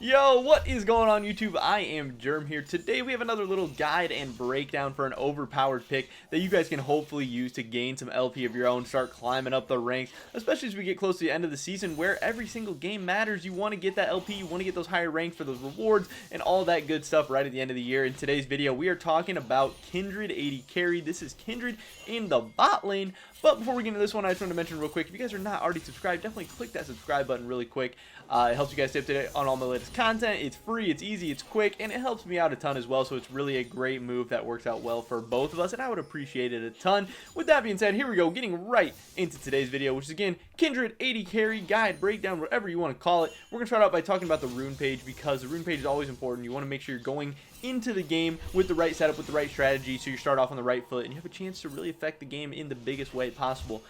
Yo, what is going on YouTube? I am Germ here. Today we have another little guide and breakdown for an overpowered pick that you guys can hopefully use to gain some LP of your own, start climbing up the ranks, especially as we get close to the end of the season where every single game matters. You want to get that LP, you want to get those higher ranks for those rewards and all that good stuff right at the end of the year. In today's video, we are talking about Kindred AD carry. This is Kindred in the bot lane. But before we get into this one, I just want to mention real quick, if you guys are not already subscribed, definitely click that subscribe button really quick. It helps you guys stay up to date on all my latest content. It's free, it's easy, it's quick, and it helps me out a ton as well. So it's really a great move that works out well for both of us, and I would appreciate it a ton. With that being said, here we go, getting right into today's video, which is again Kindred AD carry guide breakdown, whatever you want to call it. We're gonna start out by talking about the rune page, because the rune page is always important. You want to make sure you're going into the game with the right setup, with the right strategy, so you start off on the right foot and you have a chance to really affect the game in the biggest way possible.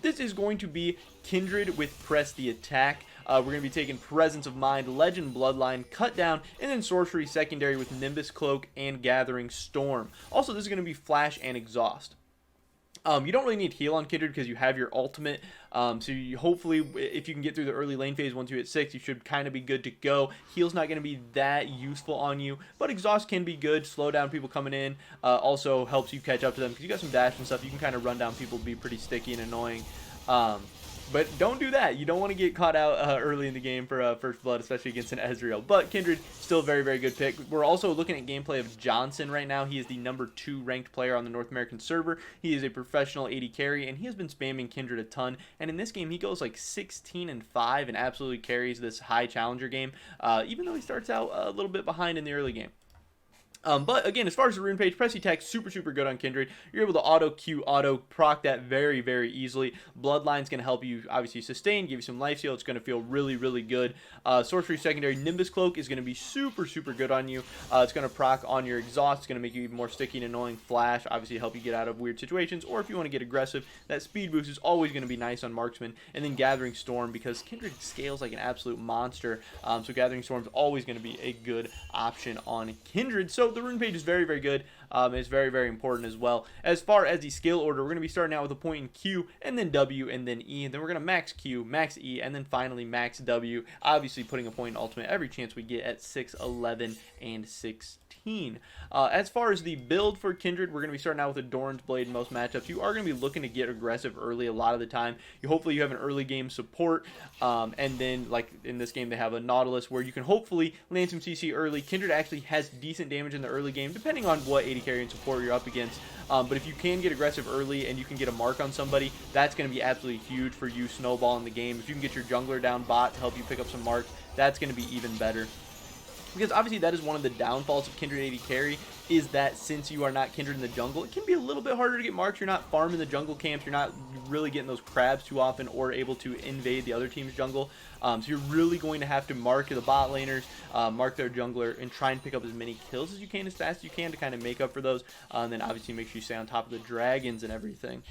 This is going to be Kindred with Press the Attack. We're going to be taking Presence of Mind, Legend Bloodline, Cut Down, and then Sorcery secondary with Nimbus Cloak and Gathering Storm. Also, this is going to be Flash and Exhaust. You don't really need heal on Kindred because you have your ultimate, so you hopefully, if you can get through the early lane phase once you hit 6, you should kind of be good to go. Heal's not going to be that useful on you, but Exhaust can be good, slow down people coming in, also helps you catch up to them because you got some dash and stuff. You can kind of run down people, be pretty sticky and annoying. But don't do that. You don't want to get caught out early in the game for First Blood, especially against an Ezreal. But Kindred, still a very, very good pick. We're also looking at gameplay of Johnson right now. He is the #2 ranked player on the North American server. He is a professional AD carry, and he has been spamming Kindred a ton. And in this game, he goes like 16-5 and absolutely carries this high challenger game, even though he starts out a little bit behind in the early game. But again, as far as the rune page, Press Attack, super good on Kindred. You're able to auto Q, auto proc that very easily. Bloodline's going to help you obviously sustain, give you some life steal. It's going to feel really good. Sorcery secondary, Nimbus Cloak is going to be super good on you. It's going to proc on your exhaust. It's going to make you even more sticky and annoying. Flash, obviously help you get out of weird situations. Or if you want to get aggressive, that speed boost is always going to be nice on Marksman. And then Gathering Storm, because Kindred scales like an absolute monster. So Gathering Storm is always going to be a good option on Kindred. So the rune page is very good. It's very important as well. As far as the skill order, we're going to be starting out with a point in Q, and then W, and then E, and then we're going to max Q, max E, and then finally max W. Obviously putting a point in ultimate every chance we get at 6, 11, and 16. As far as the build for Kindred, we're going to be starting out with a Doran's Blade in most matchups. You are going to be looking to get aggressive early a lot of the time. Hopefully you have an early game support, and then like in this game they have a Nautilus where you can hopefully land some CC early. Kindred actually has decent damage in the early game depending on what AD carry and support you're up against. But if you can get aggressive early and you can get a mark on somebody, that's going to be absolutely huge for you snowballing the game. If you can get your jungler down bot to help you pick up some marks, that's going to be even better. Because obviously that is one of the downfalls of Kindred AD carry, is that since you are not Kindred in the jungle, it can be a little bit harder to get marks. You're not farming the jungle camps, you're not really getting those crabs too often or able to invade the other team's jungle. So you're really going to have to mark the bot laners, mark their jungler, and try and pick up as many kills as you can, as fast as you can, to kind of make up for those. And then obviously make sure you stay on top of the dragons and everything.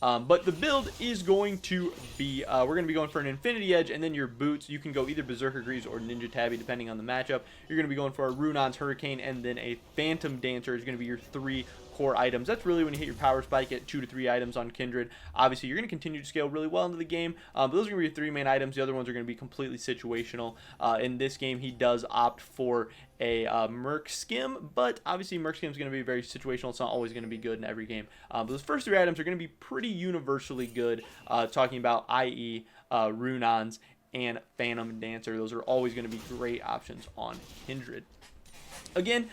But the build is going to be, we're going to be going for an Infinity Edge, and then your boots, you can go either Berserker Greaves or Ninja Tabby depending on the matchup. You're going to be going for a RUNES Hurricane, and then a Phantom Dancer is going to be your 3 core items. That's really when you hit your power spike at 2 to 3 items on Kindred. Obviously, you're going to continue to scale really well into the game, but those are going to be your 3 main items. The other ones are going to be completely situational. In this game, he does opt for a Merc Skim, but obviously Merc Skim is going to be very situational. It's not always going to be good in every game. But those first 3 items are going to be pretty universally good, talking about IE, RUNES, and Phantom Dancer. Those are always going to be great options on Kindred. Again,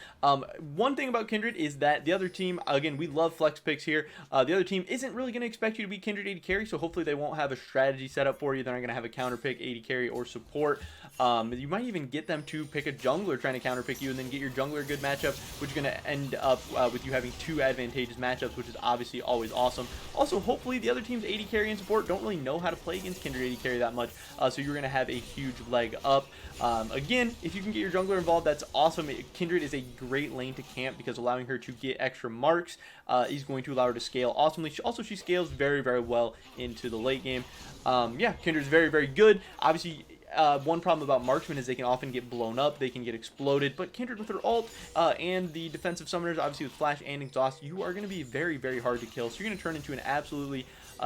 one thing about Kindred is that the other team, again, we love flex picks here. The other team isn't really going to expect you to be Kindred AD carry, so hopefully they won't have a strategy set up for you. They're not going to have a counter pick AD carry or support. You might even get them to pick a jungler trying to counter pick you and then get your jungler a good matchup, which is going to end up with you having 2 advantageous matchups, which is obviously always awesome. Also, hopefully the other team's AD carry and support don't really know how to play against Kindred AD carry that much, so you're going to have a huge leg up. Again, if you can get your jungler involved, that's awesome. Kindred is a great lane to camp because allowing her to get extra marks is going to allow her to scale awesomely. Also, she scales very well into the late game. Yeah, Kindred's very good. Obviously, one problem about marksmen is they can often get blown up, they can get exploded, but Kindred with her ult and the defensive summoners, obviously with Flash and Exhaust, you are going to be very hard to kill. So you're going to turn into an absolutely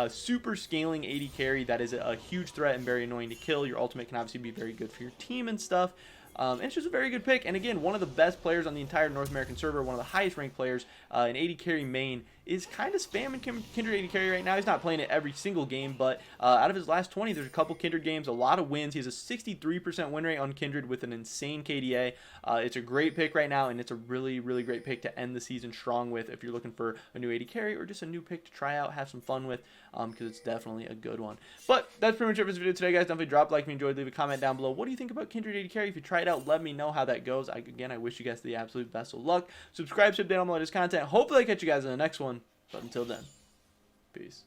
super scaling AD carry that is a huge threat and very annoying to kill. Your ultimate can obviously be very good for your team and stuff. And it's just a very good pick. And again, one of the best players on the entire North American server, one of the highest ranked players in AD carry main, is kind of spamming Kindred AD carry right now. He's not playing it every single game, but out of his last 20, there's a couple Kindred games, a lot of wins. He has a 63% win rate on Kindred with an insane KDA. It's a great pick right now, and it's a really, really great pick to end the season strong with if you're looking for a new AD carry or just a new pick to try out, have some fun with, because it's definitely a good one. But that's pretty much it for this video today, guys. Definitely drop a like if you enjoyed, leave a comment down below. What do you think about Kindred AD carry? If you try it out, let me know how that goes. Again, I wish you guys the absolute best of luck. Subscribe to update on all the latest content. Hopefully I catch you guys in the next one. But until then, peace.